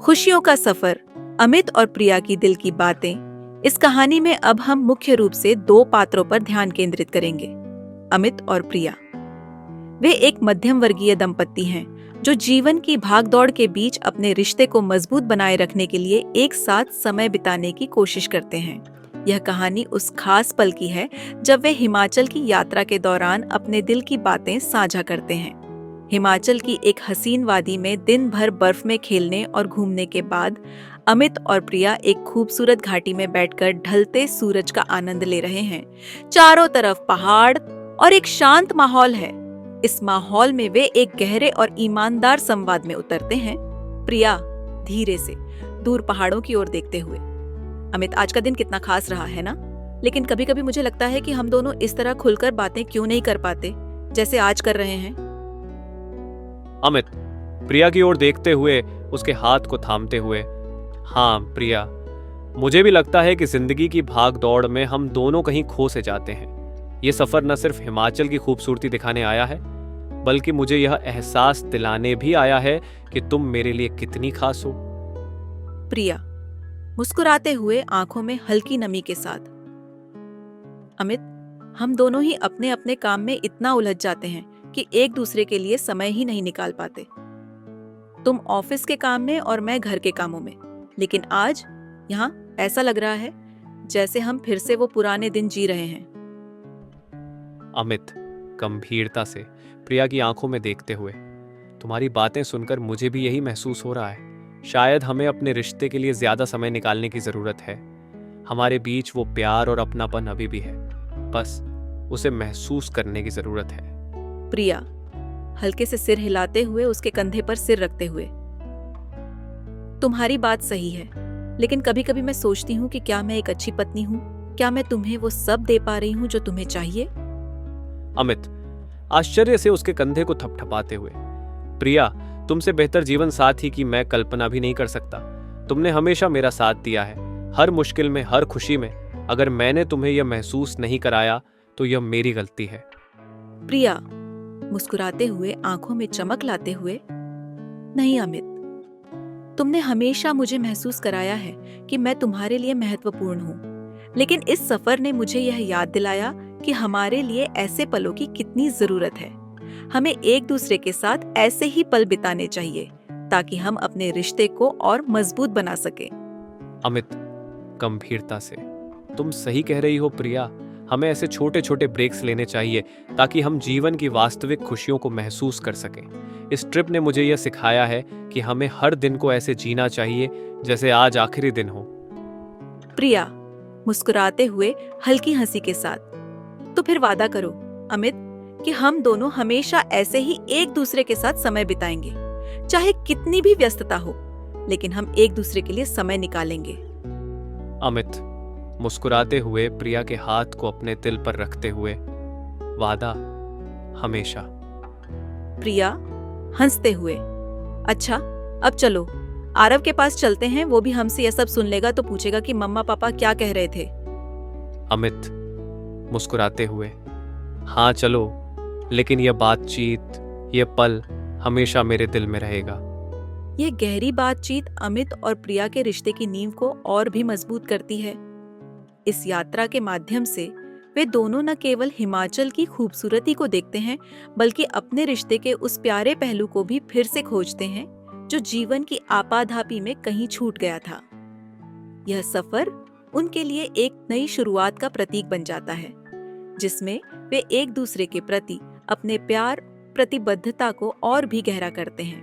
खुशियों का सफर, अमित और प्रिया की दिल की बातें। इस कहानी में अब हम मुख्य रूप से दो पात्रों पर ध्यान केंद्रित करेंगे, अमित और प्रिया। वे एक मध्यम वर्गीय दंपत्ति हैं जो जीवन की भागदौड़ के बीच अपने रिश्ते को मजबूत बनाए रखने के लिए एक साथ समय बिताने की कोशिश करते हैं। यह कहानी उस खास पल की है जब वे हिमाचल की यात्रा के दौरान अपने दिल की बातें साझा करते हैं। हिमाचल की एक हसीन वादी में दिन भर बर्फ में खेलने और घूमने के बाद अमित और प्रिया एक खूबसूरत घाटी में बैठकर ढलते सूरज का आनंद ले रहे हैं। चारों तरफ पहाड़ और एक शांत माहौल है। इस माहौल में वे एक गहरे और ईमानदार संवाद में उतरते हैं। प्रिया धीरे से दूर पहाड़ों की ओर देखते हुए, अमित, आज का दिन कितना खास रहा है ना? लेकिन कभी कभी मुझे लगता है कि हम दोनों इस तरह खुलकर बातें क्यों नहीं कर पाते जैसे आज कर रहे हैं। अमित प्रिया की ओर देखते हुए, उसके हाथ को थामते हुए, हाँ प्रिया, मुझे भी लगता है कि जिंदगी की भाग दौड़ में हम दोनों कहीं खो से जाते हैं। ये सफर न सिर्फ हिमाचल की खूबसूरती दिखाने आया है, बल्कि मुझे यह एहसास दिलाने भी आया है कि तुम मेरे लिए कितनी खास हो। प्रिया मुस्कुराते हुए, आंखों में हल्की नमी के साथ, अमित, हम दोनों ही अपने अपने काम में इतना उलझ जाते हैं कि एक दूसरे के लिए समय ही नहीं निकाल पाते। तुम ऑफिस के काम में और मैं घर के कामों में, लेकिन आज यहाँ ऐसा लग रहा है जैसे हम फिर से वो पुराने दिन जी रहे हैं। अमित गंभीरता से प्रिया की आंखों में देखते हुए, तुम्हारी बातें सुनकर मुझे भी यही महसूस हो रहा है। शायद हमें अपने रिश्ते के लिए ज्यादा समय निकालने की जरूरत है। हमारे बीच वो प्यार और अपनापन अभी भी है, बस उसे महसूस करने की जरूरत है। प्रिया हल्के से सिर हिलाते हुए, उसके कंधे पर सिर रखते हुए, तुम्हारी बात सही है, लेकिन कभी कभी मैं सोचती हूँ कि क्या मैं एक अच्छी पत्नी हूँ? क्या मैं तुम्हें वो सब दे पा रही हूँ जो तुम्हें चाहिए? अमित आश्चर्य से उसके कंधे को थपथपाते हुए, प्रिया, तुमसे बेहतर जीवन साथी की मैं कल्पना भी नहीं कर सकता। तुमने हमेशा मेरा साथ दिया है, हर मुश्किल में, हर खुशी में। अगर मैंने तुम्हें यह महसूस नहीं कराया तो यह मेरी गलती है। प्रिया मुस्कुराते हुए, आंखों में चमक लाते हुए, नहीं अमित, तुमने हमेशा मुझे महसूस कराया है कि मैं तुम्हारे लिए महत्वपूर्ण हूँ, लेकिन इस सफर ने मुझे यह याद दिलाया कि हमारे लिए ऐसे पलों की कितनी जरूरत है। हमें एक दूसरे के साथ ऐसे ही पल बिताने चाहिए ताकि हम अपने रिश्ते को और मजबूत बना सके। अमित गंभीरता से, तुम सही कह रही हो प्रिया। हमें ऐसे छोटे छोटे ब्रेक्स लेने चाहिए ताकि हम जीवन की वास्तविक खुशियों को महसूस कर सकें। इस ट्रिप ने मुझे यह सिखाया है कि हमें हर दिन को ऐसे जीना चाहिए जैसे आज आखिरी दिन हो। प्रिया मुस्कुराते हुए, हल्की हंसी के साथ, तो फिर वादा करो अमित कि हम दोनों हमेशा ऐसे ही एक दूसरे के साथ समय बिताएंगे, चाहे कितनी भी व्यस्तता हो, लेकिन हम एक दूसरे के लिए समय निकालेंगे। अमित मुस्कुराते हुए, प्रिया के हाथ को अपने दिल पर रखते हुए, वादा, हमेशा। प्रिया हंसते हुए, अच्छा अब चलो आरव के पास चलते हैं, वो भी हमसे यह सब सुन लेगा तो पूछेगा कि मम्मा पापा क्या कह रहे थे। अमित मुस्कुराते हुए, हाँ चलो, लेकिन यह बातचीत, यह पल हमेशा मेरे दिल में रहेगा। ये गहरी बातचीत अमित और प्रिया के रिश्ते की नींव को और भी मजबूत करती है। इस यात्रा के माध्यम से वे दोनों न केवल हिमाचल की खूबसूरती को देखते हैं, बल्कि अपने रिश्ते के उस प्यारे पहलू को भी फिर से खोजते हैं जो जीवन की आपाधापी में कहीं छूट गया था। यह सफर उनके लिए एक नई शुरुआत का प्रतीक बन जाता है, जिसमें वे एक दूसरे के प्रति अपने प्यार, प्रतिबद्धता को और भी गहरा करते हैं।